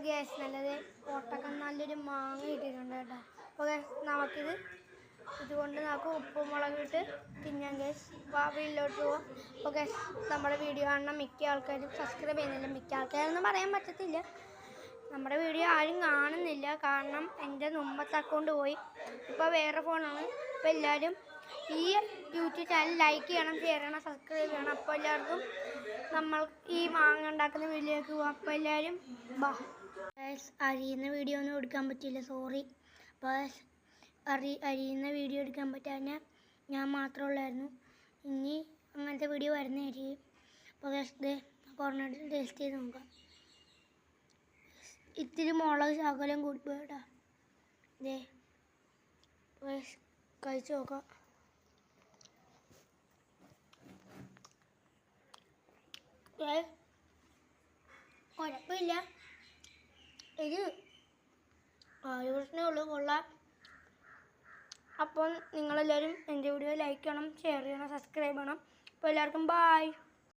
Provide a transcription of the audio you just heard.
Gas നല്ലത് ഓട്ടൊക്കെ നല്ലൊരു മാങ്ങ ഇട്ടിട്ടുണ്ട് കേട്ടോ. അപ്പോൾ നമുക്കിത് ഇതുകൊണ്ട് നമുക്ക് ഉപ്പും മുളക് ഇട്ട് തിന്നാൻ ഗ്യാസ്. അപ്പോൾ വീട്ടിലോട്ട് പോവാം. അപ്പോൾ ഗ്യാസ് നമ്മുടെ വീഡിയോ കാണുന്ന മിക്ക ആൾക്കാരും സബ്സ്ക്രൈബ് ചെയ്യുന്നില്ല. മിക്ക ആൾക്കാരൊന്നും പറയാൻ പറ്റത്തില്ല, നമ്മുടെ വീഡിയോ ആരും കാണുന്നില്ല. കാരണം എൻ്റെ മുമ്പത്തെ അക്കൗണ്ട് പോയി, ഇപ്പോൾ വേറെ ഫോണാണ്. അപ്പോൾ എല്ലാവരും ഈ യൂട്യൂബ് ചാനൽ ലൈക്ക് ചെയ്യണം, ഷെയർ ചെയ്യണം, സബ്സ്ക്രൈബ് ചെയ്യണം. അപ്പോൾ എല്ലാവർക്കും നമ്മൾ ഈ മാങ്ങ ഉണ്ടാക്കുന്ന വീഡിയോയ്ക്ക് പോകാം. അപ്പോൾ എല്ലാവരും ബാ. അരിയുന്ന വീഡിയോ ഒന്നും എടുക്കാൻ പറ്റില്ല, സോറി. അപ്പോൾ അരിയുന്ന വീഡിയോ എടുക്കാൻ പറ്റാൻ ഞാൻ മാത്രമുള്ളായിരുന്നു. ഇനി അങ്ങനത്തെ വീഡിയോ വരുന്നതായിരിക്കും. അപ്പോൾ കുറഞ്ഞിട്ട് ടേസ്റ്റ് ചെയ്ത് നോക്കാം. ഇത്തിരി മുളക് ശകലം കൂടിപ്പോയി കേട്ടോ. കഴിച്ച് നോക്കാം. കുഴപ്പമില്ല, ഇത് ആരോഗ്യത്തിനുള്ളൂ, കൊള്ളാം. അപ്പം നിങ്ങളെല്ലാവരും എൻ്റെ വീഡിയോ ലൈക്ക് ചെയ്യണം, ഷെയർ ചെയ്യണം, സബ്സ്ക്രൈബ് ചെയ്യണം. അപ്പോൾ എല്ലാവർക്കും ബായ്.